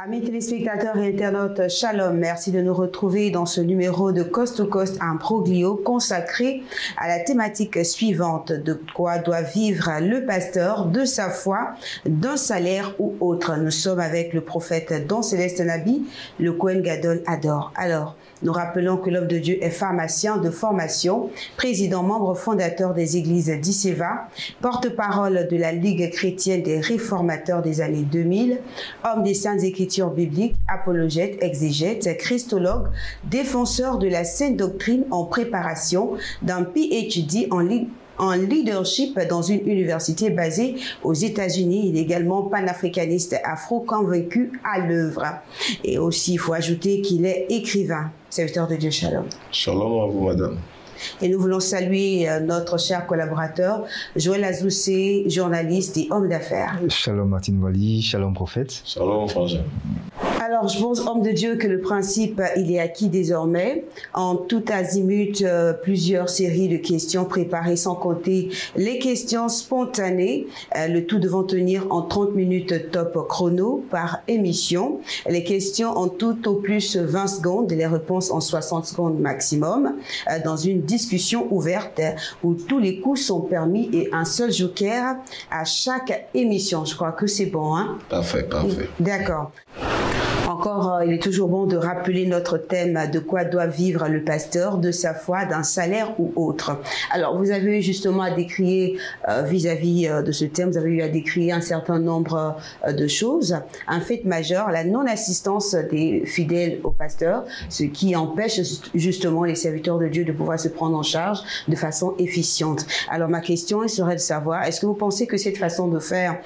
Amis téléspectateurs et internautes, shalom, merci de nous retrouver dans ce numéro de Coast to Coast Imbroglio consacré à la thématique suivante: de quoi doit vivre le pasteur, de sa foi, d'un salaire ou autre. Nous sommes avec le prophète Don Céleste Nabi, le Kohen Gadol Ador. Alors, nous rappelons que l'homme de Dieu est pharmacien de formation, président membre fondateur des églises d'Isseva, porte-parole de la Ligue chrétienne des réformateurs des années 2000, homme des saintes écritures bibliques, apologète, exégète, christologue, défenseur de la sainte doctrine en préparation d'un PhD en leadership dans une université basée aux États-Unis. Il est également panafricaniste afro-convaincu à l'œuvre. Et aussi, il faut ajouter qu'il est écrivain. Serviteur de Dieu, shalom. Shalom à vous, madame. Et nous voulons saluer notre cher collaborateur, Joël Azoussé, journaliste et homme d'affaires. Shalom Martine Wally, shalom prophète. Shalom frangin. Alors, je pense, homme de Dieu, que le principe, il est acquis désormais. En tout azimut, plusieurs séries de questions préparées, sans compter les questions spontanées, le tout devant tenir en 30 minutes top chrono par émission. Les questions en tout au plus 20 secondes, les réponses en 60 secondes maximum, dans une discussion ouverte où tous les coups sont permis et un seul joker à chaque émission. Je crois que c'est bon, hein? Parfait, parfait. D'accord. Encore, il est toujours bon de rappeler notre thème: de quoi doit vivre le pasteur, de sa foi, d'un salaire ou autre. Alors, vous avez eu justement à décrire, vis-à-vis de ce thème, vous avez eu à décrire un certain nombre de choses. Un fait majeur, la non-assistance des fidèles au pasteur, ce qui empêche justement les serviteurs de Dieu de pouvoir se prendre en charge de façon efficiente. Alors, ma question serait de savoir, est-ce que vous pensez que cette façon de faire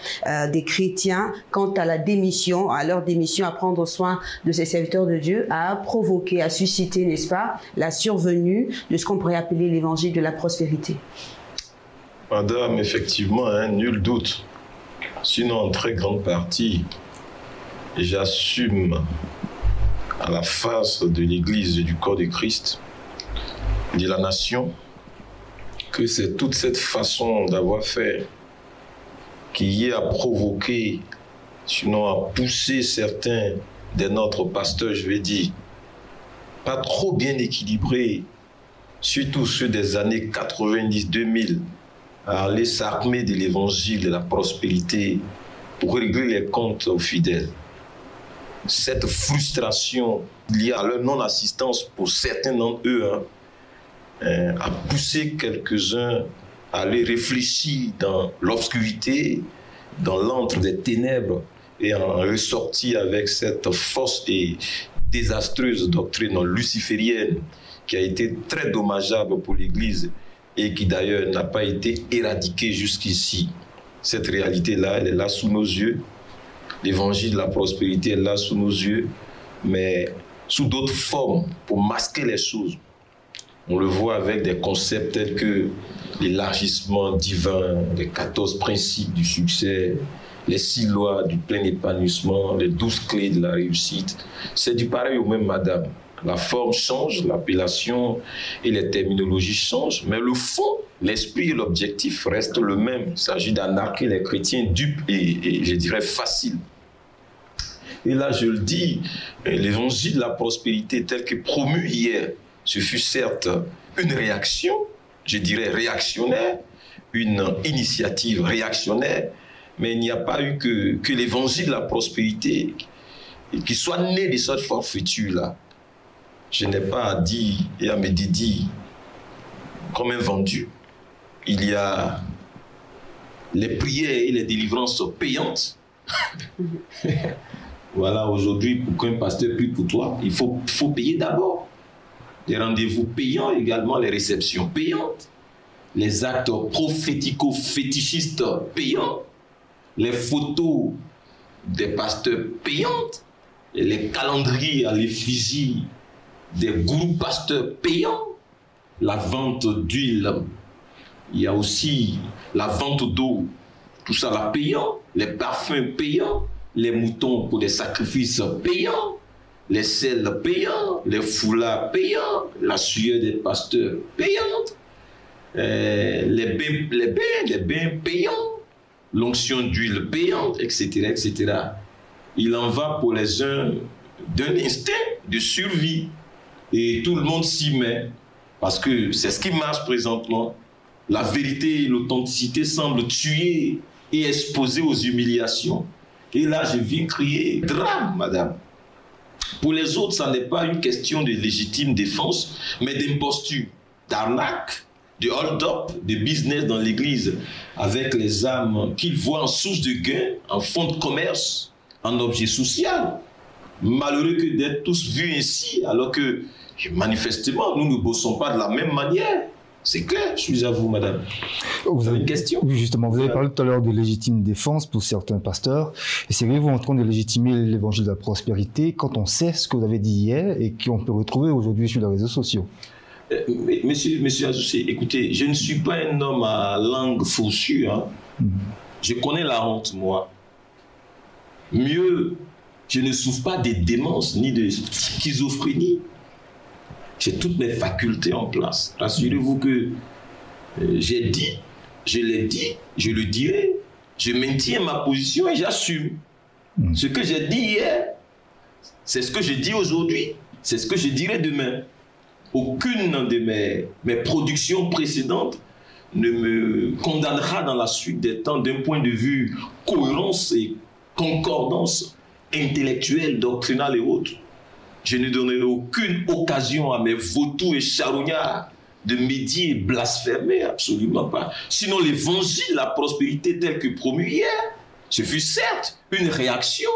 des chrétiens, quant à la démission, à leur démission, à prendre soin de ces serviteurs de Dieu, a provoqué, a suscité, n'est-ce pas, la survenue de ce qu'on pourrait appeler l'évangile de la prospérité? Madame, effectivement, hein, nul doute. Sinon, en très grande partie, j'assume à la face de l'Église et du corps de Christ, de la nation, que c'est toute cette façon d'avoir fait qui a provoqué, sinon a poussé certains de notre pasteur, je vais dire, pas trop bien équilibrés, surtout ceux des années 90-2000, à aller s'armer de l'évangile de la prospérité pour régler les comptes aux fidèles. Cette frustration liée à leur non-assistance pour certains d'entre eux a poussé quelques-uns à aller réfléchir dans l'obscurité, dans l'antre des ténèbres, et en ressorti avec cette fausse et désastreuse doctrine luciférienne qui a été très dommageable pour l'Église et qui d'ailleurs n'a pas été éradiquée jusqu'ici. Cette réalité-là, elle est là sous nos yeux. L'évangile de la prospérité est là sous nos yeux, mais sous d'autres formes pour masquer les choses. On le voit avec des concepts tels que l'élargissement divin, les 14 principes du succès, les 6 lois du plein épanouissement, les 12 clés de la réussite. C'est du pareil au même, madame. La forme change, l'appellation et les terminologies changent, mais le fond, l'esprit et l'objectif restent le même. Il s'agit d'anarquer les chrétiens dupes et je dirais faciles. Et là, je le dis, l'évangile de la prospérité tel que promu hier, ce fut certes une réaction, je dirais réactionnaire, une initiative réactionnaire, mais il n'y a pas eu que l'évangile de la prospérité qui soit né de cette forfaiture-là. Je n'ai pas à dire et à me dédier comme un vendu. Il y a les prières et les délivrances payantes. Voilà, aujourd'hui, pour qu'un pasteur prie pour toi, il faut payer d'abord. Les rendez-vous payants également, les réceptions payantes, les actes prophético-fétichistes payants, les photos des pasteurs payantes, les calendriers à l'effigie des gourous pasteurs payants, la vente d'huile, il y a aussi la vente d'eau, tout ça là payant, les parfums payants, les moutons pour des sacrifices payants, les sels payants, les foulards payants, la sueur des pasteurs payante, les bains payants, l'onction d'huile payante, etc., etc. il en va pour les uns d'un instinct de survie. Et tout le monde s'y met, parce que c'est ce qui marche présentement. La vérité et l'authenticité semblent tuer et exposer aux humiliations. Et là, je viens crier drame, madame. Pour les autres, ça n'est pas une question de légitime défense, mais d'imposture, d'arnaque, de hold-up, de business dans l'église, avec les âmes qu'ils voient en source de gain, en fonds de commerce, en objet social. Malheureux que d'être tous vus ainsi, alors que manifestement, nous ne bossons pas de la même manière. C'est clair, je suis à vous, madame. Vous avez une question? Oui, justement, vous avez parlé tout à l'heure de légitime défense pour certains pasteurs. Et c'est vrai, vous en train de légitimer l'évangile de la prospérité quand on sait ce que vous avez dit hier et qu'on peut retrouver aujourd'hui sur les réseaux sociaux. Monsieur Azoussé, écoutez, je ne suis pas un homme à langue faussue. Hein. Je connais la honte, moi. Mieux, je ne souffre pas de démence ni de schizophrénie. J'ai toutes mes facultés en place. Rassurez-vous que j'ai dit, je l'ai dit, je le dirai. Je maintiens ma position et j'assume. Ce que j'ai dit hier, c'est ce que je dis aujourd'hui, c'est ce que je dirai demain. Aucune de mes productions précédentes ne me condamnera dans la suite des temps d'un point de vue cohérence et concordance intellectuelle, doctrinale et autres. Je ne donnerai aucune occasion à mes vautours et charognards de médire et blasphémer, absolument pas. Sinon, l'évangile, la prospérité telle que promue hier, ce fut certes une réaction,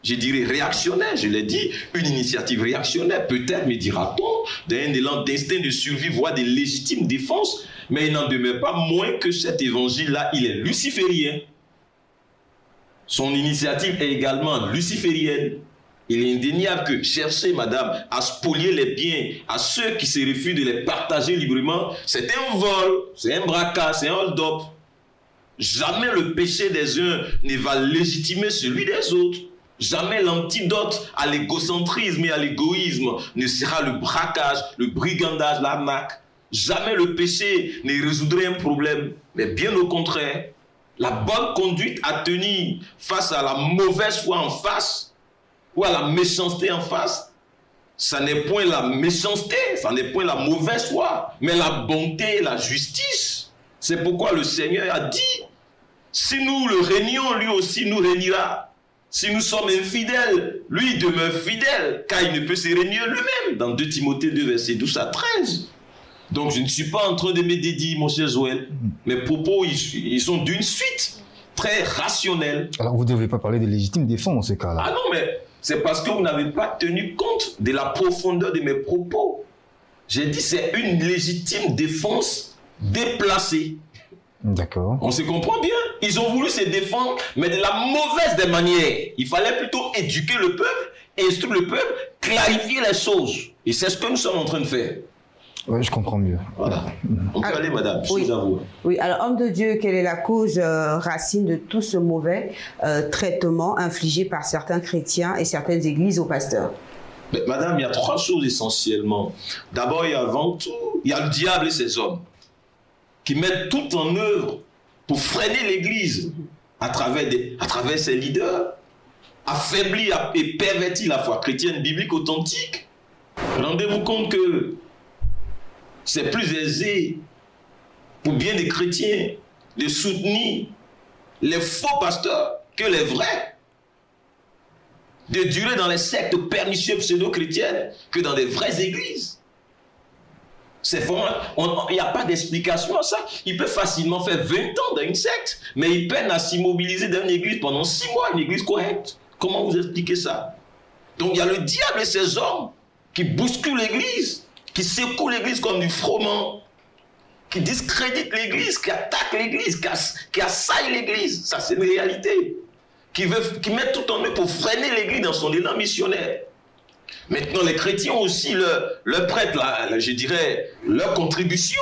je dirais réactionnaire, je l'ai dit, une initiative réactionnaire, peut-être, me dira-t-on, d'un élan d'instinct de survie, voire de légitime défense, mais il n'en demeure pas moins que cet évangile-là, il est luciférien. Son initiative est également luciférienne. Il est indéniable que chercher, madame, à spolier les biens à ceux qui se refusent de les partager librement, c'est un vol, c'est un braquage, c'est un hold-up. Jamais le péché des uns ne va légitimer celui des autres. Jamais l'antidote à l'égocentrisme et à l'égoïsme ne sera le braquage, le brigandage, l'arnaque. Jamais le péché ne résoudrait un problème, mais bien au contraire. La bonne conduite à tenir face à la mauvaise foi en face, ou à la méchanceté en face, ça n'est point la méchanceté, ça n'est point la mauvaise foi, mais la bonté et la justice. C'est pourquoi le Seigneur a dit, si nous le régnons, lui aussi nous régnera. Si nous sommes infidèles, lui demeure fidèle, car il ne peut se régner lui-même. Dans 2 Timothée 2, versets 12 à 13. Donc je ne suis pas en train de me dédier, mon cher Joël. Mes propos, ils sont d'une suite très rationnelle. Alors vous ne devez pas parler de légitime défense dans ce cas-là. Ah non, mais c'est parce que vous n'avez pas tenu compte de la profondeur de mes propos. J'ai dit c'est une légitime défense déplacée. D'accord. On se comprend bien. Ils ont voulu se défendre, mais de la mauvaise des manières. Il fallait plutôt éduquer le peuple, instruire le peuple, clarifier les choses. Et c'est ce que nous sommes en train de faire. Oui, je comprends mieux. Voilà. On peut aller, madame, je vous avoue. Oui, alors, homme de Dieu, quelle est la cause racine de tout ce mauvais traitement infligé par certains chrétiens et certaines églises aux pasteurs? Mais, madame, il y a 3 choses essentiellement. D'abord et avant tout, il y a le diable et ses hommes qui mettent tout en œuvre pour freiner l'Église à travers ses leaders, affaiblir et pervertir la foi chrétienne biblique authentique. Rendez-vous compte que c'est plus aisé pour bien des chrétiens de soutenir les faux pasteurs que les vrais, de durer dans les sectes pernicieuses pseudo-chrétiennes que dans des vraies églises. C'est vraiment, il n'y a pas d'explication à ça. Il peut facilement faire 20 ans dans une secte, mais il peine à s'immobiliser dans une église pendant 6 mois, une église correcte. Comment vous expliquez ça? Donc il y a le diable et ses hommes qui bousculent l'église, qui secouent l'église comme du froment, qui discréditent l'église, qui attaquent l'église, qui assaillent l'église. Ça, c'est une réalité. Qui mettent tout en eux pour freiner l'église dans son élan missionnaire. Maintenant, les chrétiens aussi leur prêtent, je dirais, leur contribution.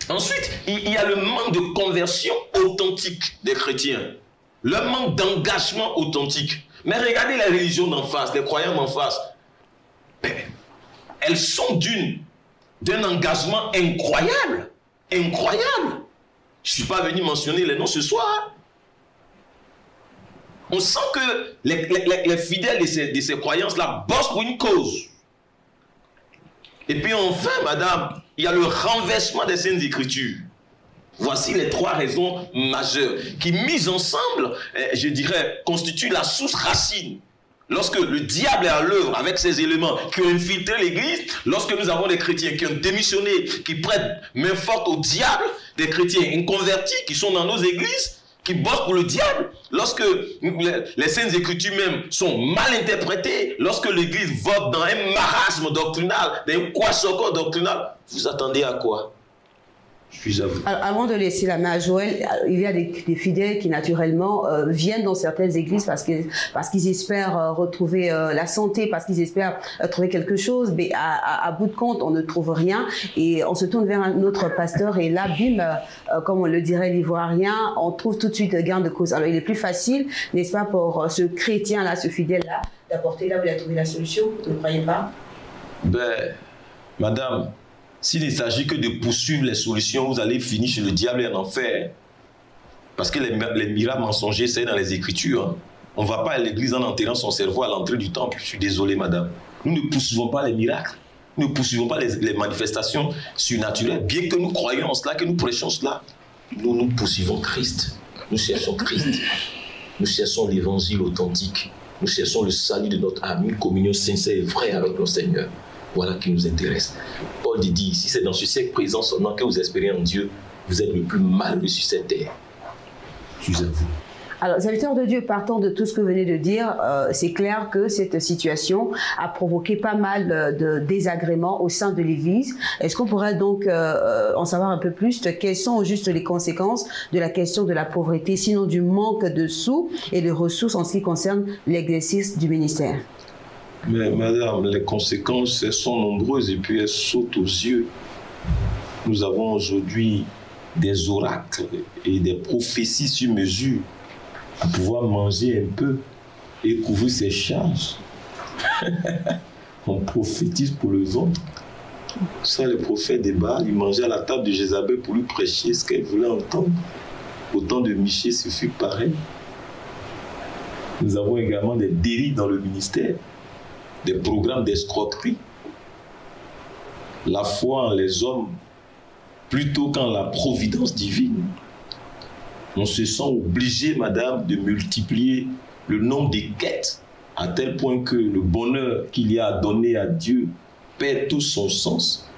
Ensuite, il y a le manque de conversion authentique des chrétiens. Le manque d'engagement authentique. Mais regardez les religions d'en face, les croyants d'en face. Elles sont d'un engagement incroyable. Incroyable. Je ne suis pas venu mentionner les noms ce soir. On sent que les fidèles de ces croyances-là bossent pour une cause. Et puis enfin, madame, il y a le renversement des Saintes Écritures. Voici les 3 raisons majeures qui, mises ensemble, je dirais, constituent la source racine. Lorsque le diable est à l'œuvre avec ces éléments qui ont infiltré l'Église, lorsque nous avons des chrétiens qui ont démissionné, qui prêtent main forte au diable, des chrétiens inconvertis qui sont dans nos églises, qui bossent pour le diable, lorsque les Saintes Écritures même sont mal interprétées, lorsque l'Église vote dans un marasme doctrinal, dans un kwasoko doctrinal, vous attendez à quoi? Je suis à vous. Alors, avant de laisser la main à Joël, il y a des fidèles qui naturellement viennent dans certaines églises parce qu'ils espèrent retrouver la santé, parce qu'ils espèrent trouver quelque chose, mais à bout de compte, on ne trouve rien et on se tourne vers un autre pasteur et là, bim, comme on le dirait l'Ivoirien, on trouve tout de suite gain de cause. Alors il est plus facile, n'est-ce pas, pour ce chrétien-là, ce fidèle-là, d'apporter là où il a trouvé la solution, vous ne croyez pas? Ben, madame, s'il ne s'agit que de poursuivre les solutions, vous allez finir chez le diable et en enfer. Parce que les miracles mensongers, c'est dans les Écritures. Hein. On ne va pas à l'église en enterrant son cerveau à l'entrée du temple. Je suis désolé, madame. Nous ne poursuivons pas les miracles. Nous ne poursuivons pas les manifestations surnaturelles. Bien que nous croyions en cela, que nous prêchons cela, nous poursuivons Christ. Nous cherchons Christ. Nous cherchons l'évangile authentique. Nous cherchons le salut de notre âme, une communion sincère et vraie avec le Seigneur. Voilà qui nous intéresse. Paul dit, si c'est dans ce siècle présent seulement que vous espérez en Dieu, vous êtes le plus malheureux sur cette terre. Je vous avoue. Alors, serviteurs de Dieu, partant de tout ce que vous venez de dire, c'est clair que cette situation a provoqué pas mal de désagréments au sein de l'Église. Est-ce qu'on pourrait donc en savoir un peu plus? Quelles sont juste les conséquences de la question de la pauvreté, sinon du manque de sous et de ressources en ce qui concerne l'exercice du ministère? Mais madame, les conséquences, elles sont nombreuses et puis elles sautent aux yeux. Nous avons aujourd'hui des oracles et des prophéties sur mesure à pouvoir manger un peu et couvrir ses charges. On prophétise pour le ventre. Ça, le prophète de Baal, il mangeait à la table de Jézabel pour lui prêcher ce qu'elle voulait entendre. Au temps de Michée, ce fut pareil. Nous avons également des dérives dans le ministère, des programmes d'escroquerie. La foi en les hommes plutôt qu'en la providence divine. On se sent obligé, madame, de multiplier le nombre des quêtes à tel point que le bonheur qu'il y a à donner à Dieu perd tout son sens.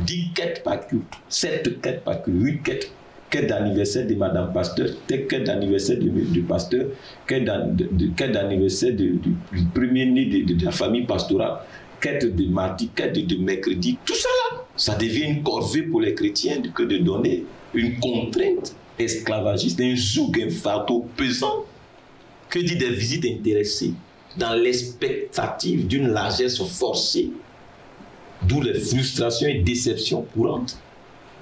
10 quêtes par culte, 7 quêtes par culte, 8 quêtes. Quête d'anniversaire de madame pasteur, quête d'anniversaire du pasteur, quête d'anniversaire du premier-né de la famille pastorale, quête de mardi, quête de mercredi. Tout ça là, ça devient une corvée pour les chrétiens que de donner une contrainte esclavagiste, un joug, un fardeau pesant. Que dit des visites intéressées dans l'expectative d'une largesse forcée, d'où les frustrations et déceptions courantes.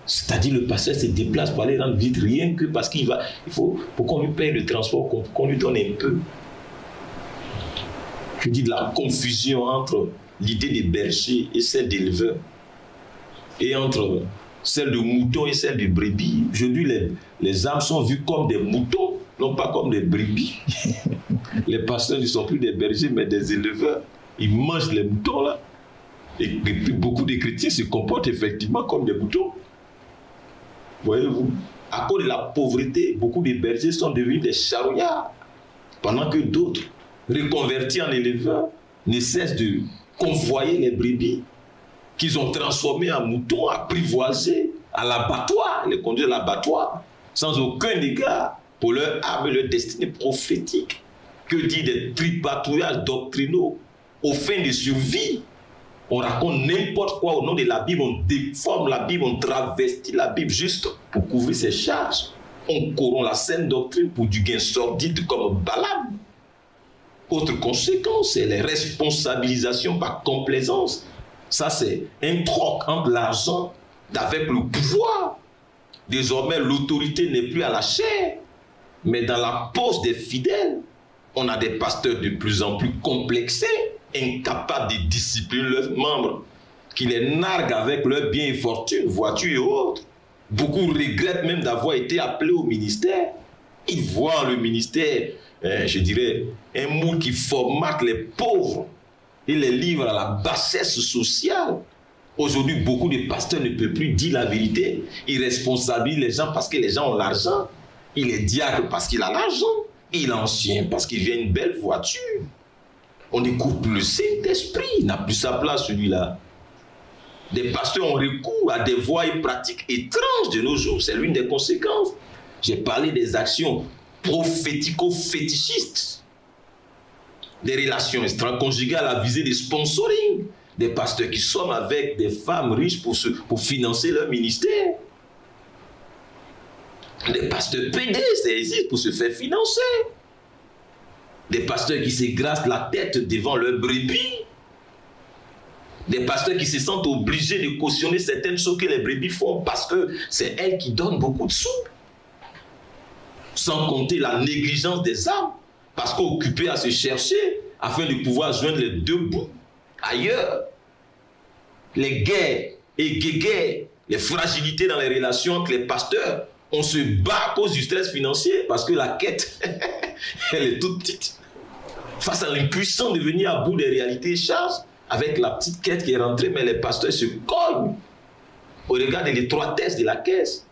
C'est-à-dire le pasteur se déplace pour aller rendre visite rien que parce qu'il faut pour qu'on lui paye le transport, qu'on lui donne un peu. Je dis de la confusion entre l'idée des bergers et celle d'éleveurs, et entre celle de moutons et celle de brebis. Aujourd'hui, les âmes sont vues comme des moutons, non pas comme des brebis. Les pasteurs ne sont plus des bergers, mais des éleveurs. Ils mangent les moutons là. Et puis beaucoup de chrétiens se comportent effectivement comme des moutons. Voyez-vous, à cause de la pauvreté, beaucoup de bergers sont devenus des charognards, pendant que d'autres, reconvertis en éleveurs, ne cessent de convoyer les brebis qu'ils ont transformés en moutons, apprivoisés à l'abattoir, les conduire à l'abattoir, sans aucun égard pour leur âme et leur destinée prophétique. Que dit des tripatouillages doctrinaux aux fins de survie? On raconte n'importe quoi au nom de la Bible, on déforme la Bible, on travestit la Bible juste pour couvrir ses charges. On corrompt la saine doctrine pour du gain sordide comme Balaam. Autre conséquence, c'est les responsabilisations par complaisance. Ça, c'est un troc entre l'argent avec le pouvoir. Désormais, l'autorité n'est plus à la chair, mais dans la poche des fidèles. On a des pasteurs de plus en plus complexés, incapables de discipliner leurs membres, qui les narguent avec leurs biens et fortunes, voitures et autres. Beaucoup regrettent même d'avoir été appelés au ministère. Ils voient le ministère je dirais, un moule qui formate les pauvres et les livre à la bassesse sociale. Aujourd'hui, beaucoup de pasteurs ne peuvent plus dire la vérité. Ils responsabilisent les gens parce que les gens ont l'argent. Il est diacre parce qu'il a l'argent. Il est ancien parce qu'il vient une belle voiture. On n'écoute plus le Saint-Esprit. Il n'a plus sa place, celui-là. Des pasteurs ont recours à des voies et pratiques étranges de nos jours. C'est l'une des conséquences. J'ai parlé des actions prophético-fétichistes. Des relations extra-conjugales à visée des sponsoring. Des pasteurs qui sont avec des femmes riches pour financer leur ministère. Des pasteurs pédés, c'est ici pour se faire financer. Des pasteurs qui s'égrassent la tête devant leur brebis. Des pasteurs qui se sentent obligés de cautionner certaines choses que les brebis font parce que c'est elles qui donnent beaucoup de sous. Sans compter la négligence des âmes. Parce qu'occupés à se chercher afin de pouvoir joindre les deux bouts ailleurs. Les guerres et guéguerres, les fragilités dans les relations entre les pasteurs, on se bat à cause du stress financier parce que la quête, elle est toute petite. Face à l'impuissance de venir à bout des réalités charges, avec la petite quête qui est rentrée, mais les pasteurs se cognent au regard de l'étroitesse de la caisse.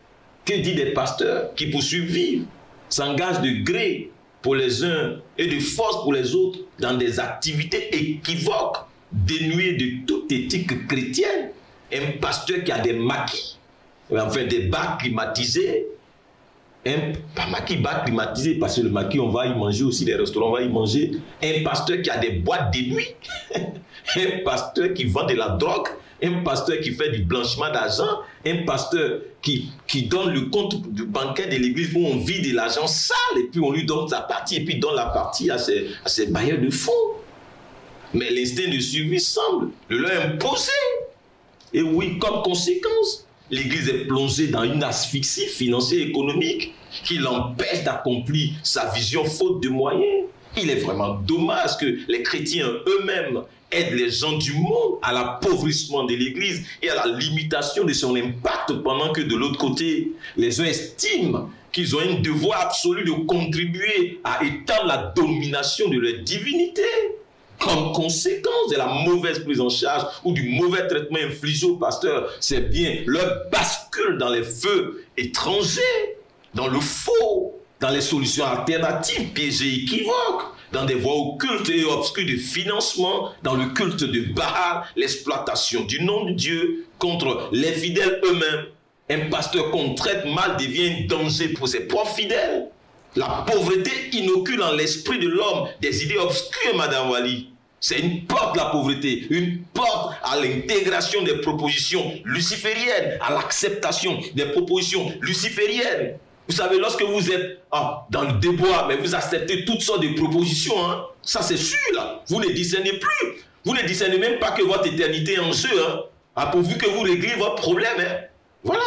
Que dit des pasteurs qui, pour survivre, s'engagent de gré pour les uns et de force pour les autres dans des activités équivoques, dénuées de toute éthique chrétienne? Un pasteur qui a des maquis, enfin des bacs climatisés, pas maquis, bacs climatisés, parce que le maquis, on va y manger aussi, les restaurants, on va y manger. Un pasteur qui a des boîtes de nuit, un pasteur qui vend de la drogue, un pasteur qui fait du blanchiment d'argent, un pasteur qui donne le compte du banquet de l'église où on vide de l'argent sale et puis on lui donne sa partie et puis donne la partie à ses bailleurs de fonds. Mais l'instinct de survie semble le leur imposer. Et oui, comme conséquence, l'église est plongée dans une asphyxie financière et économique qui l'empêche d'accomplir sa vision faute de moyens. Il est vraiment dommage que les chrétiens eux-mêmes aident les gens du monde à l'appauvrissement de l'église et à la limitation de son impact, pendant que de l'autre côté, les uns estiment qu'ils ont un devoir absolu de contribuer à étendre la domination de leur divinité. Comme conséquence de la mauvaise prise en charge ou du mauvais traitement infligé aux pasteurs, c'est bien leur bascule dans les feux étrangers, dans le faux, dans les solutions alternatives, piégées et équivoques, dans des voies occultes et obscures de financement, dans le culte de Baal, l'exploitation du nom de Dieu contre les fidèles eux-mêmes. Un pasteur qu'on traite mal devient un danger pour ses propres fidèles. La pauvreté inocule en l'esprit de l'homme des idées obscures, Madame Wali. C'est une porte, la pauvreté, une porte à l'intégration des propositions lucifériennes, à l'acceptation des propositions lucifériennes. Vous savez, lorsque vous êtes dans le déboire, mais vous acceptez toutes sortes de propositions, hein, ça c'est sûr, là. Vous ne discernez plus. Vous ne discernez même pas que votre éternité est en jeu, hein, pourvu que vous régliez votre problème. Hein. Voilà.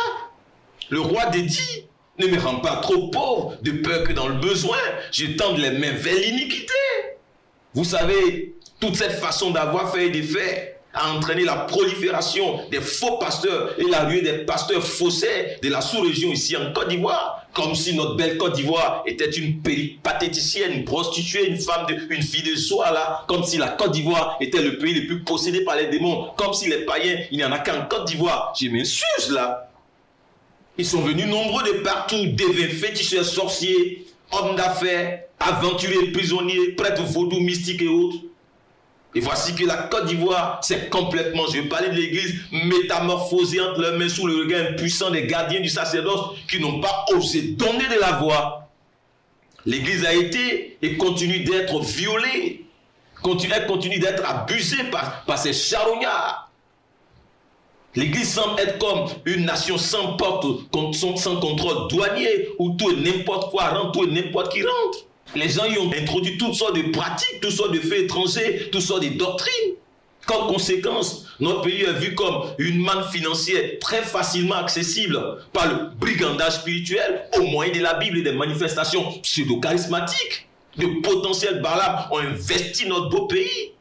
Le roi dédie. Ne me rends pas trop pauvre, de peur que dans le besoin, je tende les mains vers l'iniquité. Vous savez, toute cette façon d'avoir fait et de faire a entraîné la prolifération des faux pasteurs et la ruée des pasteurs faussaires de la sous-région ici en Côte d'Ivoire. Comme si notre belle Côte d'Ivoire était une péripatéticienne, une prostituée, une fille de soie là. Comme si la Côte d'Ivoire était le pays le plus possédé par les démons. Comme si les païens, il n'y en a qu'en Côte d'Ivoire. Je m'insurge là. Ils sont venus nombreux de partout, dévins, féticheurs, sorciers, hommes d'affaires, aventuriers, prisonniers, prêtres, vaudous, mystiques et autres. Et voici que la Côte d'Ivoire s'est complètement, je vais parler de l'église, métamorphosée entre leurs mains sous le regard impuissant des gardiens du sacerdoce qui n'ont pas osé donner de la voix. L'église a été et continue d'être violée, continue d'être abusée par ces charognards. L'église semble être comme une nation sans porte, sans contrôle douanier, où tout et n'importe quoi rentre, tout et n'importe qui rentre. Les gens y ont introduit toutes sortes de pratiques, toutes sortes de faits étrangers, toutes sortes de doctrines. Comme conséquence, notre pays est vu comme une manne financière très facilement accessible par le brigandage spirituel au moyen de la Bible et des manifestations pseudo-charismatiques. De potentiels Balaam ont investi notre beau pays.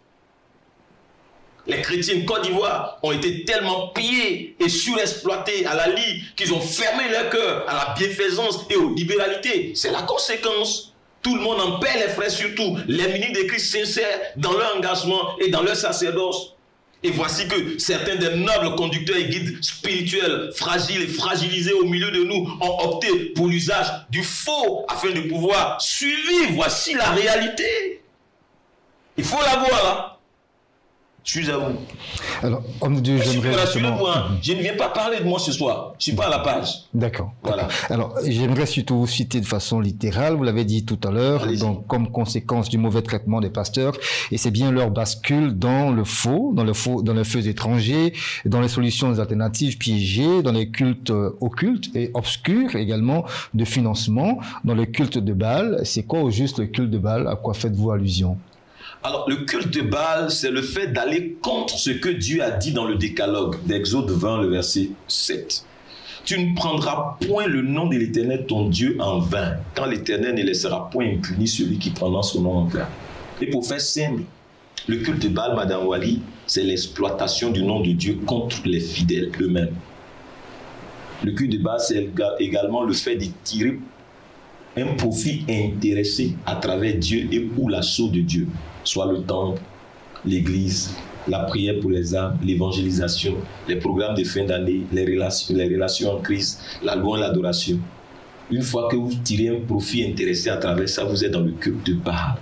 Les chrétiens de Côte d'Ivoire ont été tellement pillés et surexploités à la lie qu'ils ont fermé leur cœur à la bienfaisance et aux libéralités. C'est la conséquence. Tout le monde en paie, les frères surtout, les ministres de Christ sincères dans leur engagement et dans leur sacerdoce. Et voici que certains des nobles conducteurs et guides spirituels, fragiles et fragilisés au milieu de nous, ont opté pour l'usage du faux afin de pouvoir suivre. Voici la réalité. Il faut la voir là. Je suis à vous. Alors, homme de Dieu, j'aimerais justement... Je ne viens pas parler de moi ce soir. Je ne suis pas à la page. D'accord. Voilà. Alors, j'aimerais surtout vous citer de façon littérale. Vous l'avez dit tout à l'heure. Donc, comme conséquence du mauvais traitement des pasteurs, et c'est bien leur bascule dans le faux, dans les feux étrangers, dans les solutions alternatives piégées, dans les cultes occultes et obscurs également de financement, dans le culte de Baal. C'est quoi au juste le culte de Baal? À quoi faites-vous allusion? Alors, le culte de Baal, c'est le fait d'aller contre ce que Dieu a dit dans le décalogue d'Exode 20, le verset 7. Tu ne prendras point le nom de l'Éternel, ton Dieu, en vain, quand l'Éternel ne laissera point impuni celui qui prendra son nom en vain. Et pour faire simple, le culte de Baal, Madame Wali, c'est l'exploitation du nom de Dieu contre les fidèles eux-mêmes. Le culte de Baal, c'est également le fait de tirer un profit intéressé à travers Dieu et ou l'assaut de Dieu, soit le temple, l'église, la prière pour les âmes, l'évangélisation, les programmes de fin d'année, les relations en crise, la louange et l'adoration. Une fois que vous tirez un profit intéressé à travers ça, vous êtes dans le culte de Baal.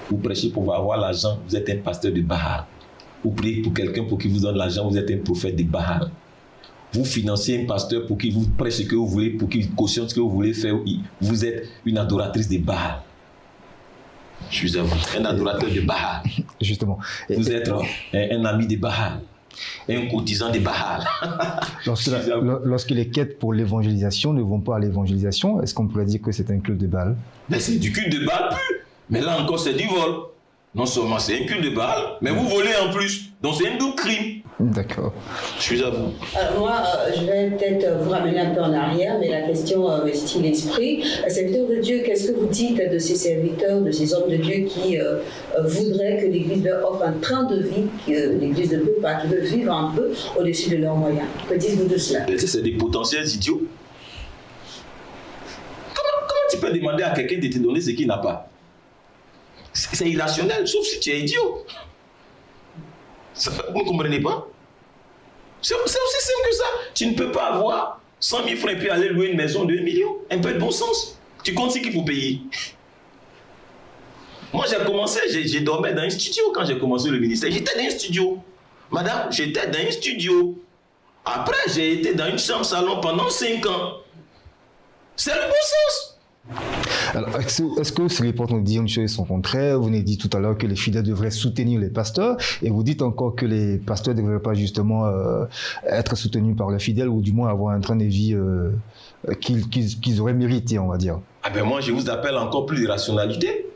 Vous prêchez pour avoir l'argent, vous êtes un pasteur de Baal. Vous priez pour quelqu'un pour qu'il vous donne l'argent, vous êtes un prophète de Baal. Vous financez un pasteur pour qu'il vous prêche ce que vous voulez, pour qu'il cautionne ce que vous voulez faire. Vous êtes une adoratrice de Baal. Je suis un adorateur de Baal. Justement. Vous êtes un ami de Baal. Un courtisan de Baal. Lorsque les quêtes pour l'évangélisation ne vont pas à l'évangélisation, est-ce qu'on pourrait dire que c'est un culte de Baal? Ben c'est du culte de Baal plus. Mais là encore, c'est du vol. Non seulement c'est un culte de Baal, mais vous volez en plus. Donc c'est un double crime. D'accord. Je suis à vous. Moi, je vais peut-être vous ramener un peu en arrière, mais la question me style l'esprit. Serviteur de Dieu, qu'est-ce que vous dites de ces serviteurs, de ces hommes de Dieu qui voudraient que l'Église leur offre un train de vie, que l'Église ne peut pas, qui veut vivre un peu au-dessus de leurs moyens? Que dites-vous de cela? C'est des potentiels idiots. Comment tu peux demander à quelqu'un de te donner ce qu'il n'a pas? C'est irrationnel, sauf si tu es idiot. Vous ne comprenez pas? C'est aussi simple que ça. Tu ne peux pas avoir 100 000 francs et puis aller louer une maison de 1 million. Un peu de bon sens. Tu comptes qui pour payer? Moi, j'ai commencé, j'ai dormi dans un studio quand j'ai commencé le ministère. J'étais dans un studio. Madame, j'étais dans un studio. Après, j'ai été dans une chambre salon pendant 5 ans. C'est le bon sens. Alors, est-ce que vous seriez pour nous dire une chose et son contraire? Vous avez dit tout à l'heure que les fidèles devraient soutenir les pasteurs, et vous dites encore que les pasteurs ne devraient pas justement être soutenus par les fidèles, ou du moins avoir un train de vie qu'ils auraient mérité, on va dire. Ah ben moi, je vous appelle encore plus de rationalité.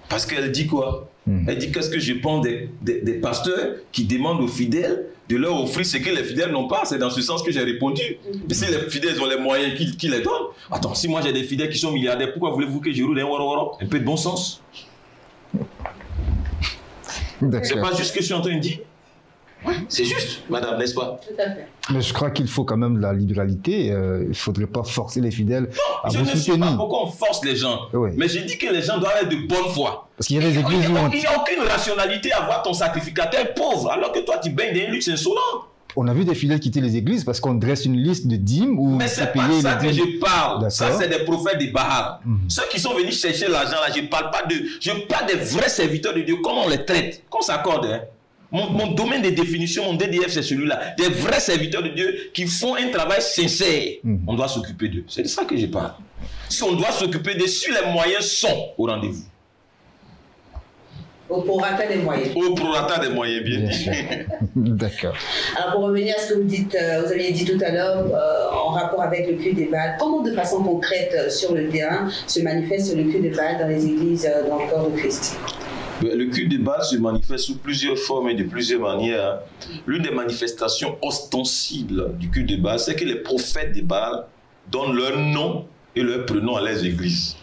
Parce qu'elle dit quoi? Elle dit qu'est-ce que je pense des pasteurs qui demandent aux fidèles de leur offrir ce que les fidèles n'ont pas. C'est dans ce sens que j'ai répondu. Mais si les fidèles ont les moyens qu'ils les donnent. Attends, si moi j'ai des fidèles qui sont milliardaires, pourquoi voulez-vous que je roule un waro? Un peu de bon sens. C'est pas juste ce que je suis en train de dire. Oui, c'est juste, madame, n'est-ce pas? Tout à fait. Mais je crois qu'il faut quand même de la libéralité. Il ne faudrait pas forcer les fidèles à vous soutenir. Je ne sais pas pourquoi on force les gens. Oui. Mais j'ai dit que les gens doivent être de bonne foi. Parce qu'il y a des églises où... Il n'y a aucune rationalité à voir ton sacrificateur pauvre, alors que toi, tu baignes dans un luxe insolent. On a vu des fidèles quitter les églises parce qu'on dresse une liste de dîmes où... Mais c'est pas ça que je parle. Ça, c'est des prophètes de Baal. Ceux qui sont venus chercher l'argent, là, je ne parle pas d'eux. Je parle des vrais serviteurs de Dieu. Comment on les traite? Qu'on s'accorde, hein? Mon domaine de définition, mon DDF, c'est celui-là. Des vrais serviteurs de Dieu qui font un travail sincère. On doit s'occuper d'eux. C'est de ça que je parle. Si on doit s'occuper d'eux, si les moyens sont au rendez-vous. Au prorata des moyens. Au prorata des moyens, bien dit. D'accord. Alors pour revenir à ce que vous dites, vous aviez dit tout à l'heure en rapport avec le culte des Baals, comment de façon concrète sur le terrain se manifeste le culte des Baals dans les églises dans le corps de Christ? Le culte de Baal se manifeste sous plusieurs formes et de plusieurs manières. L'une des manifestations ostensibles du culte de Baal, c'est que les prophètes de Baal donnent leur nom et leur prénom à leurs églises,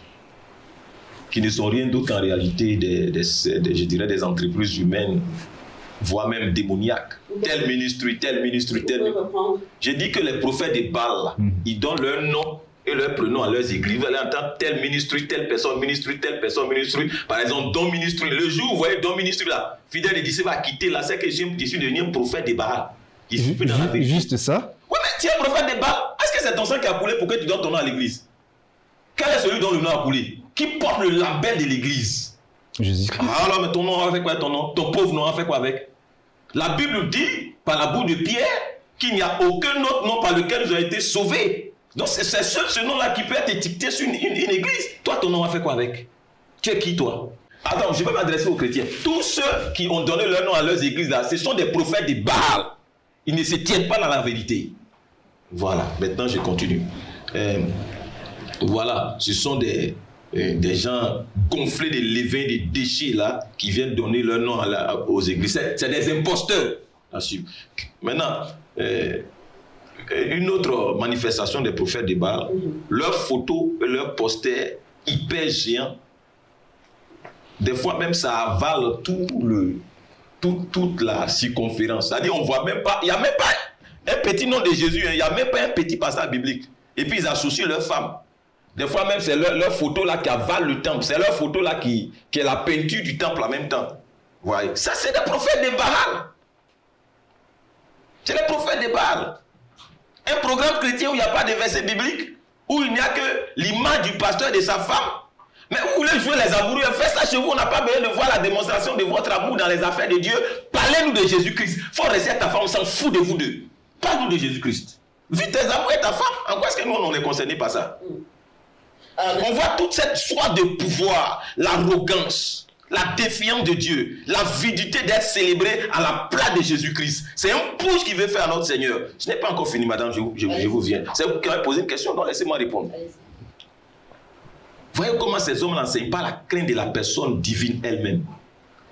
qui ne sont rien d'autre qu'en réalité je dirais des entreprises humaines, voire même démoniaques. Tel ministre, tel ministre, tel ministre. J'ai dit que les prophètes de Baal, ils donnent leur nom et leur prénom à leurs églises. Vous allez entendre tel ministre, telle personne, ministre, telle personne, ministre. Par exemple, don ministre. Le jour où vous voyez don ministre là, fidèle et disciple va quitter là, c'est que je suis devenu un prophète de Baal. Juste ça? Oui, mais tu es un prophète de Baal. Est-ce que c'est ton sang qui a coulé pour que tu donnes ton nom à l'église? Quel est celui dont le nom a coulé? Qui porte le label de l'église? Jésus-Christ. Ah alors, mais ton nom a fait quoi ton nom? Ton pauvre nom a fait quoi avec? La Bible dit, par la bouche de Pierre, qu'il n'y a aucun autre nom par lequel nous avons été sauvés. Donc c'est seul ce nom-là qui peut être étiqueté sur une église. Toi, ton nom a fait quoi avec? Tu es qui, toi? Attends, je vais m'adresser aux chrétiens. Tous ceux qui ont donné leur nom à leurs églises, là, ce sont des prophètes de Baal. Ils ne se tiennent pas dans la vérité. Voilà, maintenant je continue. Voilà, ce sont des gens gonflés de levain, des déchets là, qui viennent donner leur nom aux églises. C'est des imposteurs. Maintenant, une autre manifestation des prophètes de Baal, leurs photos et leurs posters hyper géants, des fois même ça avale toute la circonférence. C'est-à-dire on voit même pas, il n'y a même pas un petit nom de Jésus, il n'y a même pas un petit passage biblique. Et puis ils associent leurs femmes. Des fois même c'est leur photo là qui avale le temple, c'est leur photo là qui est la peinture du temple en même temps. Vous voyez, ça c'est des prophètes de Baal. C'est les prophètes de Baal. Un programme chrétien où il n'y a pas de verset biblique, où il n'y a que l'image du pasteur et de sa femme. Mais vous voulez jouer les amoureux, faites ça chez vous, on n'a pas besoin de voir la démonstration de votre amour dans les affaires de Dieu. Parlez-nous de Jésus-Christ. Il faut rester à ta femme, on s'en fout de vous deux. Parle-nous de Jésus-Christ. Vis tes amours et ta femme. En quoi est-ce que nous, on est concernés par ça? On voit toute cette soif de pouvoir, l'arrogance, la défiance de Dieu, l'avidité d'être célébré à la place de Jésus-Christ. C'est un push qu'il veut faire à notre Seigneur. Ce n'est pas encore fini, madame, je vous viens. C'est vous qui avez posé une question, donc laissez-moi répondre. Voyez comment ces hommes n'enseignent pas la crainte de la personne divine elle-même.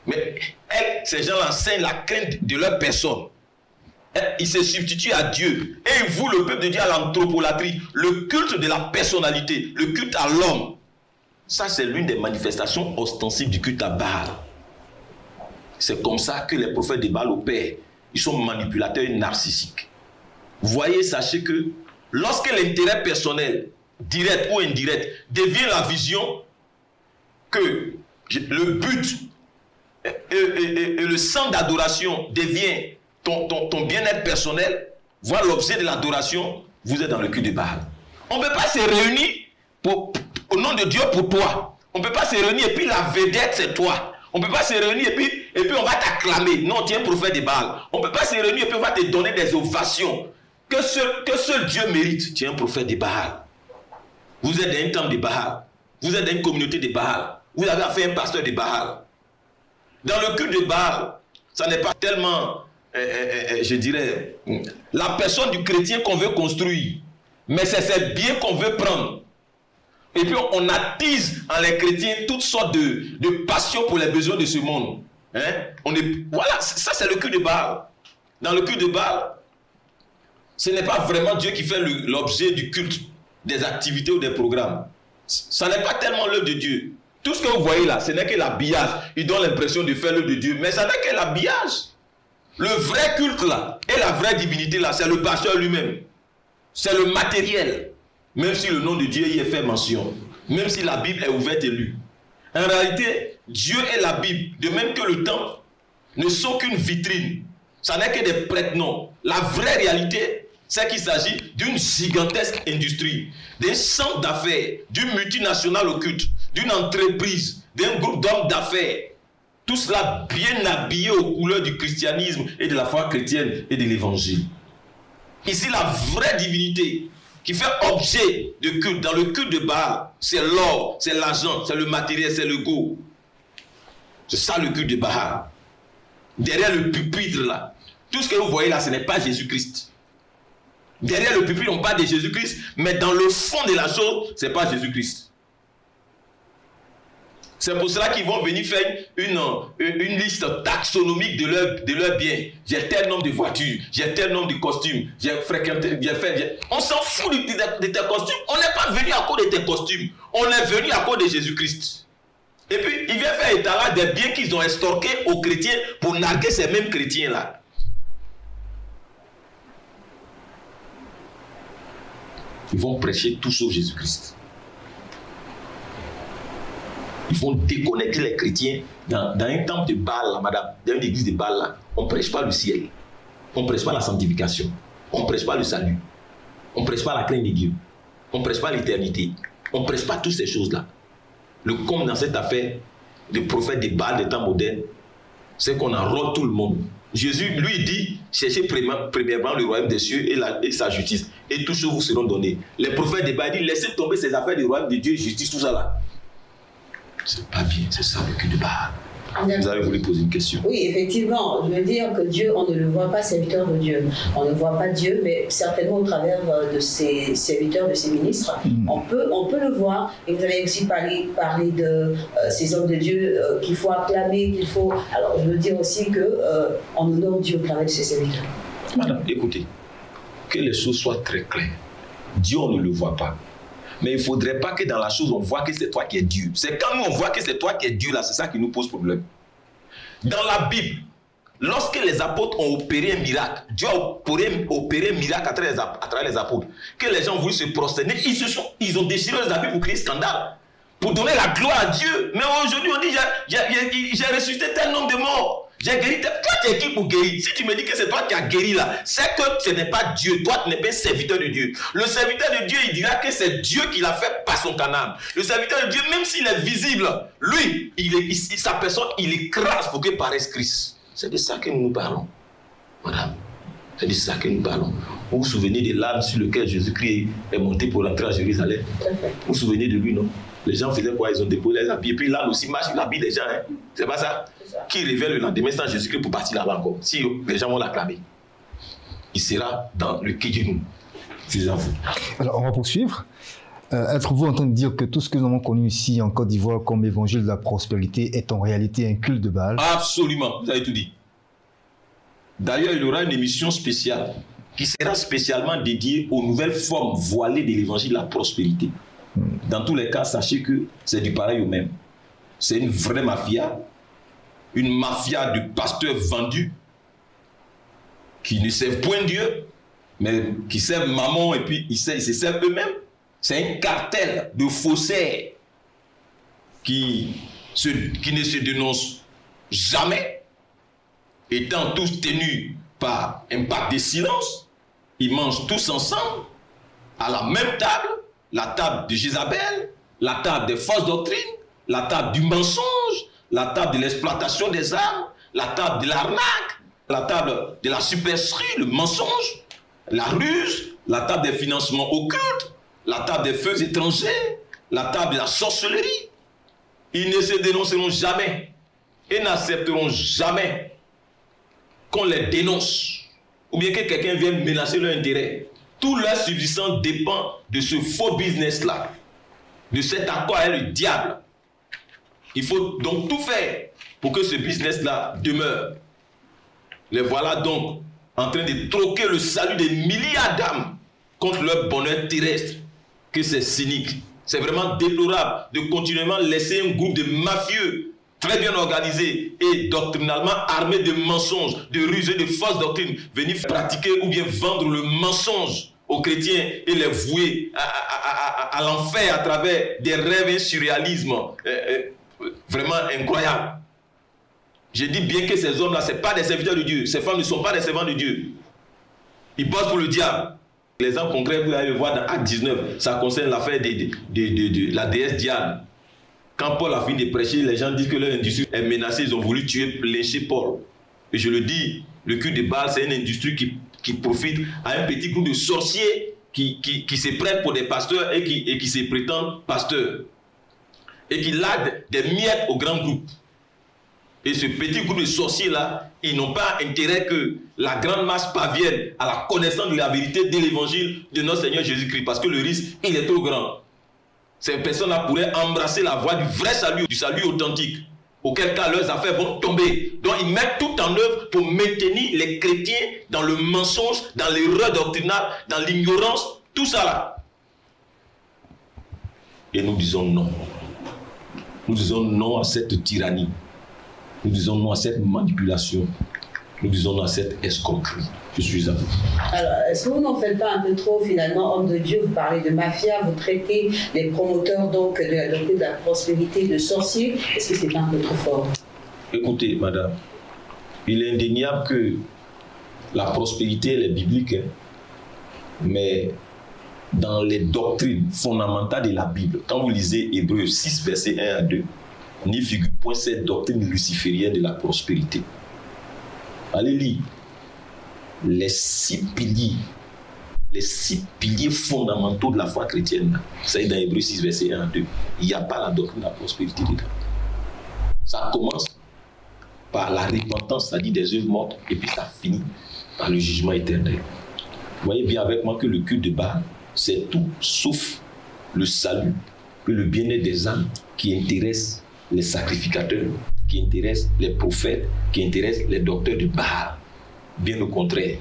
Mais ces gens enseignent la crainte de leur personne. Ils se substituent à Dieu. Et ils vouent le peuple de Dieu à l'anthropolatrie, le culte de la personnalité, le culte à l'homme. Ça, c'est l'une des manifestations ostensibles du culte à Baal. C'est comme ça que les prophètes de Baal opèrent. Ils sont manipulateurs et narcissiques. Vous voyez, sachez que lorsque l'intérêt personnel, direct ou indirect, devient la vision, que le but et le centre d'adoration devient ton bien-être personnel, voir l'objet de l'adoration, vous êtes dans le culte de Baal. On ne peut pas se réunir au nom de Dieu pour toi. On ne peut pas se réunir et puis la vedette c'est toi. On ne peut pas se réunir et puis on va t'acclamer. Non, tu es un prophète de Baal. On ne peut pas se réunir et puis on va te donner des ovations que seul Dieu mérite. Tu es un prophète de Baal. Vous êtes dans un temple de Baal. Vous êtes dans une communauté de Baal. Vous avez affaire à un pasteur de Baal. Dans le culte de Baal, ça n'est pas tellement, je dirais, la personne du chrétien qu'on veut construire. Mais c'est ses biens qu'on veut prendre. Et puis on attise en les chrétiens toutes sortes de passions pour les besoins de ce monde. Voilà, ça c'est le culte de Baal. Dans le culte de Baal, ce n'est pas vraiment Dieu qui fait l'objet du culte, des activités ou des programmes. Ça n'est pas tellement l'œuvre de Dieu. Tout ce que vous voyez là, ce n'est que l'habillage. Il donne l'impression de faire l'œuvre de Dieu, mais ça n'est que l'habillage. Le vrai culte là, et la vraie divinité là, c'est le pasteur lui-même. C'est le matériel. Même si le nom de Dieu y est fait mention, même si la Bible est ouverte et lue. En réalité, Dieu et la Bible, de même que le temple, ne sont qu'une vitrine. Ça n'est que des prête-noms. La vraie réalité, c'est qu'il s'agit d'une gigantesque industrie, d'un centre d'affaires, d'une multinationale occulte, d'une entreprise, d'un groupe d'hommes d'affaires. Tout cela bien habillé aux couleurs du christianisme et de la foi chrétienne et de l'évangile. Ici, la vraie divinité qui fait objet de culte, dans le culte de Baal, c'est l'or, c'est l'argent, c'est le matériel, c'est le go. C'est ça le culte de Baal. Derrière le pupitre là, tout ce que vous voyez là, ce n'est pas Jésus-Christ. Derrière le pupitre, on parle de Jésus-Christ, mais dans le fond de la chose, ce n'est pas Jésus-Christ. C'est pour cela qu'ils vont venir faire une liste taxonomique de leurs biens. J'ai tel nombre de voitures, j'ai tel nombre de costumes, j'ai fréquenté, j'ai fait... On s'en fout de tes costumes. On n'est pas venu à cause de tes costumes. On est venu à cause de Jésus-Christ. Et puis, il vient faire étalage des biens qu'ils ont estorqués aux chrétiens pour narguer ces mêmes chrétiens-là. Ils vont prêcher tout sauf Jésus-Christ. Ils vont déconnecter les chrétiens. Dans un temple de Baal, là, madame, dans une église de Baal, là, on ne prêche pas le ciel. On ne prêche pas la sanctification. On ne prêche pas le salut. On ne prêche pas la crainte de Dieu. On ne prêche pas l'éternité. On ne prêche pas toutes ces choses-là. Le comble dans cette affaire, le prophète de Baal des temps modernes, c'est qu'on enrôle tout le monde. Jésus, lui, dit, cherchez premièrement le royaume des cieux et sa justice, et toutes choses vous seront données. Les prophètes de Baal disent, laissez tomber ces affaires du royaume de Dieu, justice, tout ça là. C'est pas bien, c'est ça le cul de Baal. Vous avez voulu poser une question. Oui, effectivement, je veux dire que Dieu, on ne le voit pas serviteur de Dieu. On ne voit pas Dieu, mais certainement au travers de ses serviteurs, de ses ministres, on peut le voir. Et vous avez aussi parlé de ces hommes de Dieu qu'il faut acclamer, qu'il faut... Alors, je veux dire aussi qu'on honore Dieu au travers de ses serviteurs. Madame, écoutez, que les choses soient très claires. Dieu, on ne le voit pas. Mais il ne faudrait pas que dans la chose, on voit que c'est toi qui es Dieu. C'est quand nous, on voit que c'est toi qui es Dieu, là, c'est ça qui nous pose problème. Dans la Bible, lorsque les apôtres ont opéré un miracle, Dieu a opéré un miracle à travers les apôtres, que les gens ont voulu se prosterner, ils ont déchiré les habits pour créer scandale, pour donner la gloire à Dieu. Mais aujourd'hui, on dit, j'ai ressuscité tel nombre de morts. J'ai guéri. Toi, tu es qui pour guérir? Si tu me dis que c'est toi qui as guéri là, c'est que ce n'est pas Dieu. Toi, tu n'es pas un serviteur de Dieu. Le serviteur de Dieu, il dira que c'est Dieu qui l'a fait par son canal. Le serviteur de Dieu, même s'il est visible, lui, sa personne, il écrase pour que paraisse Christ. C'est de ça que nous parlons. Madame, c'est de ça que nous parlons. Vous vous souvenez de l'âne sur lequel Jésus-Christ est monté pour rentrer à Jérusalem? Vous vous souvenez de lui, non? Les gens faisaient quoi? Ils ont déposé les habits. Et puis l'âne aussi marche sur l'habit des gens. Hein? C'est pas ça? Qui révèle le lendemain sans Jésus-Christ pour partir là-bas encore? Si les gens vont l'acclamer, il sera dans le Kédinou. Je vous avoue. Alors, on va poursuivre. Êtes-vous en train de dire que tout ce que nous avons connu ici en Côte d'Ivoire comme évangile de la prospérité est en réalité un culte de Baal? Absolument, vous avez tout dit. D'ailleurs, il y aura une émission spéciale qui sera spécialement dédiée aux nouvelles formes voilées de l'évangile de la prospérité. Dans tous les cas, sachez que c'est du pareil au même. C'est une vraie mafia de pasteurs vendus qui ne servent point Dieu, mais qui servent maman et puis ils se servent eux-mêmes. C'est un cartel de faussaires qui ne se dénoncent jamais, étant tous tenus par un pacte de silence. Ils mangent tous ensemble à la même table, la table de Jézabel, la table des fausses doctrines, la table du mensonge, la table de l'exploitation des âmes, la table de l'arnaque, la table de la supercherie, le mensonge, la ruse, la table des financements occultes, la table des feux étrangers, la table de la sorcellerie. Ils ne se dénonceront jamais et n'accepteront jamais qu'on les dénonce ou bien que quelqu'un vienne menacer leur intérêt. Tout leur subsistance dépend de ce faux business-là, de cet accord avec le diable. Il faut donc tout faire pour que ce business-là demeure. Les voilà donc en train de troquer le salut des milliards d'âmes contre leur bonheur terrestre. Que c'est cynique. C'est vraiment déplorable de continuellement laisser un groupe de mafieux très bien organisés et doctrinalement armés de mensonges, de ruses et de fausses doctrines venir pratiquer ou bien vendre le mensonge aux chrétiens et les vouer à l'enfer à travers des rêves et un surréalisme vraiment incroyable. Je dis bien que ces hommes-là, ce ne sont pas des serviteurs de Dieu. Ces femmes ne sont pas des servants de Dieu. Ils bossent pour le diable. Les exemples concrets, vous allez le voir dans Acte 19, ça concerne l'affaire de la déesse Diane. Quand Paul a fini de prêcher, les gens disent que leur industrie est menacée, ils ont voulu lyncher Paul. Et je le dis, le culte de Baal, c'est une industrie qui profite à un petit groupe de sorciers qui se prennent pour des pasteurs et qui se prétendent pasteurs. Et qui ladent des miettes au grand groupe. Et ce petit groupe de sorciers-là, ils n'ont pas intérêt que la grande masse parvienne à la connaissance de la vérité de l'évangile de notre Seigneur Jésus-Christ. Parce que le risque, il est trop grand. Ces personnes-là pourraient embrasser la voie du vrai salut, du salut authentique. Auquel cas, leurs affaires vont tomber. Donc, ils mettent tout en œuvre pour maintenir les chrétiens dans le mensonge, dans l'erreur doctrinale, dans l'ignorance, tout ça là. Et nous disons non. Nous disons non à cette tyrannie. Nous disons non à cette manipulation. nous disons dans cette escroquerie. Je suis à vous. Alors, est-ce que vous n'en faites pas un peu trop, finalement, homme de Dieu? Vous parlez de mafia, vous traitez les promoteurs donc de la doctrine de la prospérité de sorciers. Est-ce que c'est pas un peu trop fort? Écoutez, madame, il est indéniable que la prospérité, elle est biblique, hein, mais dans les doctrines fondamentales de la Bible, quand vous lisez Hébreux 6, versets 1 à 2, n'y figure point cette doctrine luciférienne de la prospérité. Allez lire les 6 piliers fondamentaux de la foi chrétienne. Ça est dans Hébreux 6, verset 1 à 2. Il n'y a pas la doctrine de la prospérité dedans. Ça commence par la repentance, c'est-à-dire des œuvres mortes, et puis ça finit par le jugement éternel. Vous voyez bien avec moi que le culte de Baal, c'est tout sauf le salut, que le bien-être des âmes qui intéresse les sacrificateurs, qui intéresse les prophètes, qui intéresse les docteurs de Baal. Bien au contraire,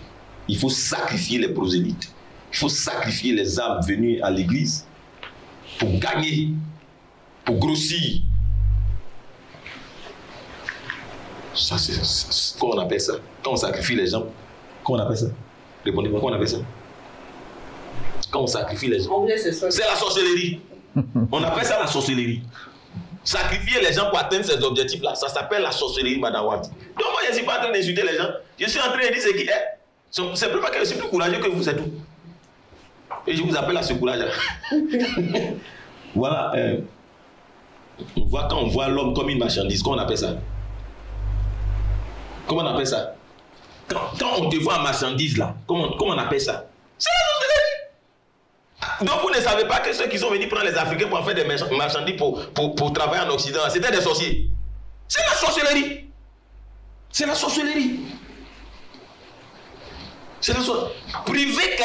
il faut sacrifier les prosélytes, il faut sacrifier les âmes venues à l'église pour gagner, pour grossir. Ça, c'est comment on appelle ça? Quand on sacrifie les gens, comment on appelle ça? Répondez-moi, comment on appelle ça? Quand on sacrifie les gens, c'est la sorcellerie. On appelle ça la sorcellerie. Sacrifier les gens pour atteindre ces objectifs-là, ça s'appelle la sorcellerie, Madame Wati. Donc moi, je ne suis pas en train d'insulter les gens. Je suis en train de dire ce qui est. C'est plus que je suis plus courageux que vous, c'est tout. Et je vous appelle à ce courage-là. Voilà. Quand on voit l'homme comme une marchandise, comment on appelle ça? Comment on appelle ça? Quand on te voit en marchandise, là, comment on appelle ça? C'est la sorcellerie. Donc vous ne savez pas que ceux qui sont venus prendre les Africains pour en faire des marchandises pour travailler en Occident, c'était des sorciers. C'est la sorcellerie. C'est la sorcellerie. C'est la sorcellerie. Priver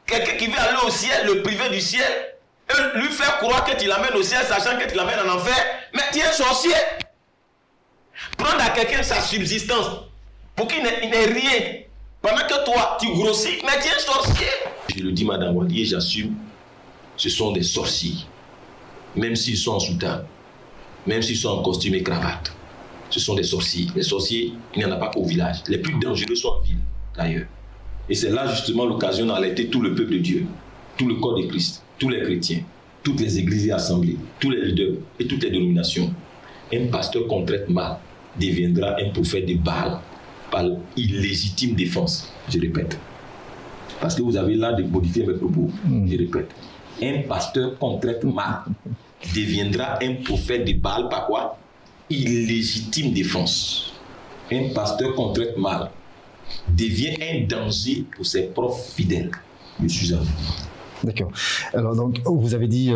quelqu'un qui veut aller au ciel, le priver du ciel, et lui faire croire que tu l'amènes au ciel, sachant que tu l'amènes en enfer, mais tu es un sorcier. Prendre à quelqu'un sa subsistance pour qu'il n'ait rien, pendant que toi, tu grossis, mais tu es un sorcier. Je le dis, Madame Wadi, et j'assume, ce sont des sorciers. Même s'ils sont en soutane, même s'ils sont en costume et cravate, ce sont des sorciers. Les sorciers, il n'y en a pas qu'au village. Les plus dangereux sont en ville, d'ailleurs. Et c'est là justement l'occasion d'alerter tout le peuple de Dieu, tout le corps de Christ, tous les chrétiens, toutes les églises et assemblées, tous les leaders et toutes les dénominations. Un pasteur qu'on traite mal deviendra un prophète de Baal par illégitime défense. Je répète. Parce que vous avez l'art de modifier mes propos. Je répète. Un pasteur qu'on traite mal deviendra un prophète de Baal par quoi? Illégitime défense. Un pasteur qu'on traite mal devient un danger pour ses propres fidèles. Je suis à vous. D'accord. Alors, donc, vous avez dit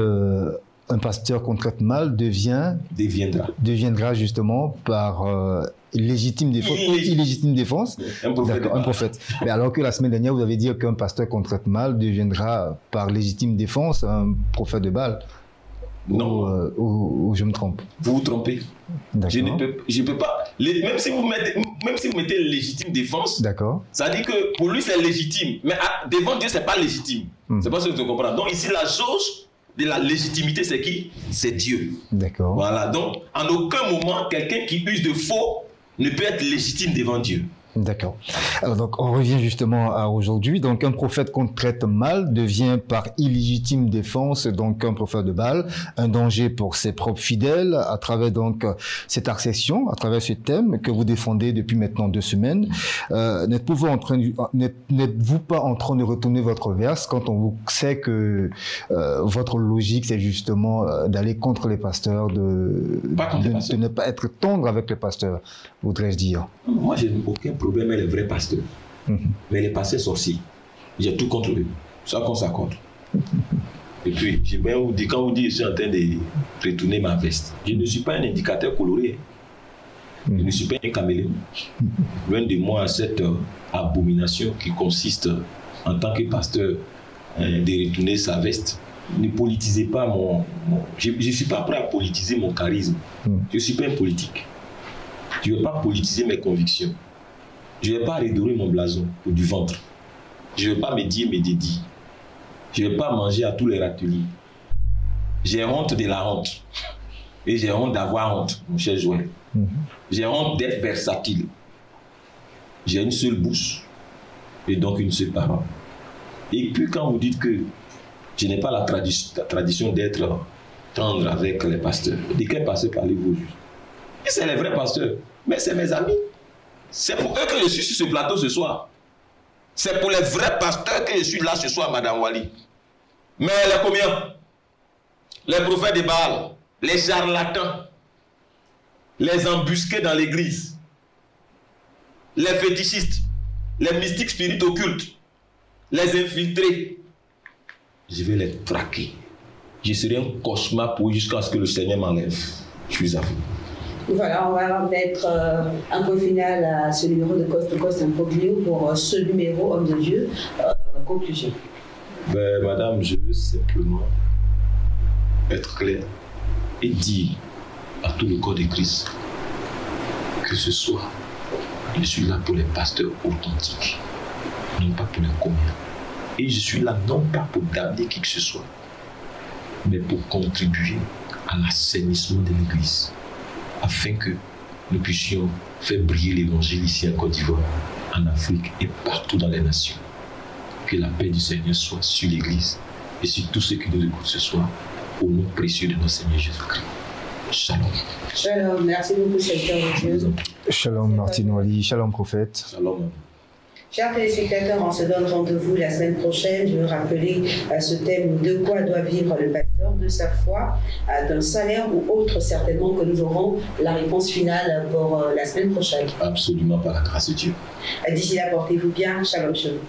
un pasteur qu'on traite mal deviendra justement par illégitime défense. Un prophète. Mais alors que la semaine dernière, vous avez dit qu'un pasteur qu'on traite mal deviendra par légitime défense un prophète de Baal. Non. Ou je me trompe? Vous vous trompez. Je peux pas. Même si vous mettez légitime défense, ça dit que pour lui c'est légitime. Mais devant Dieu, c'est pas légitime. C'est pas ce que tu comprends. Donc ici, la jauge de la légitimité, c'est qui? C'est Dieu. D'accord. Voilà. Donc, en aucun moment, quelqu'un qui use de faux ne peut être légitime devant Dieu. D'accord. Alors donc on revient justement à aujourd'hui. Donc un prophète qu'on traite mal devient par illégitime défense donc un prophète de Baal, un danger pour ses propres fidèles à travers donc cette accession, à travers ce thème que vous défendez depuis maintenant 2 semaines. N'êtes-vous pas en train de retourner votre verse quand on vous sait que votre logique c'est justement d'aller contre les pasteurs, de ne pas être tendre avec les pasteurs, voudrais-je dire? Moi j'ai aucun problème avec les vrais pasteurs. Mais les pasteurs sorciers, j'ai tout contre eux. Ça qu'on s'accorde. Et puis, quand vous dites je suis en train de retourner ma veste, je ne suis pas un indicateur coloré. Je ne suis pas un caméléon. Loin de moi cette abomination qui consiste en tant que pasteur de retourner sa veste. Ne politisez pas je ne suis pas prêt à politiser mon charisme. Je ne suis pas un politique. Je ne vais pas politiser mes convictions. Je ne vais pas redorer mon blason ou du ventre. Je ne vais pas me dire mes dédits. Je ne vais pas manger à tous les râteliers. J'ai honte de la honte. Et j'ai honte d'avoir honte, mon cher Joël. J'ai honte d'être versatile. j'ai une seule bouche et donc une seule parole. Et puis quand vous dites que je n'ai pas la tradition d'être tendre avec les pasteurs, de quel pasteur parlez-vous? Et c'est les vrais pasteurs, mais c'est mes amis. C'est pour eux que je suis sur ce plateau ce soir. C'est pour les vrais pasteurs que je suis là ce soir, Madame Wali. Mais les combien? Les prophètes de Baal, les charlatans, les embusqués dans l'église, les fétichistes, les mystiques spirites occultes, les infiltrés. Je vais les traquer. Je serai un cauchemar pour jusqu'à ce que le Seigneur m'enlève. Je suis à vous. Voilà, on va mettre un point final à ce numéro de Coast to Coast Imbroglio pour ce numéro Homme de Dieu. Conclusion. Ben, madame, je veux simplement être clair et dire à tout le corps de Christ que ce soir, je suis là pour les pasteurs authentiques, non pas pour les communs. Et je suis là non pas pour damner qui que ce soit, mais pour contribuer à l'assainissement de l'Église, afin que nous puissions faire briller l'Évangile ici en Côte d'Ivoire, en Afrique et partout dans les nations. Que la paix du Seigneur soit sur l'Église et sur tous ceux qui nous écoutent ce soir, au nom précieux de notre Seigneur Jésus-Christ. Shalom. Shalom, merci beaucoup, Seigneur Dieu. Shalom, Martin Wali, shalom, prophète. Shalom. Chers téléspectateurs, on se donne rendez-vous la semaine prochaine. Je veux rappeler ce thème: de quoi doit vivre le pasteur, de sa foi, d'un salaire ou autre, certainement que nous aurons la réponse finale pour la semaine prochaine. Absolument, par la grâce de Dieu. D'ici là, portez-vous bien. Shalom, shalom.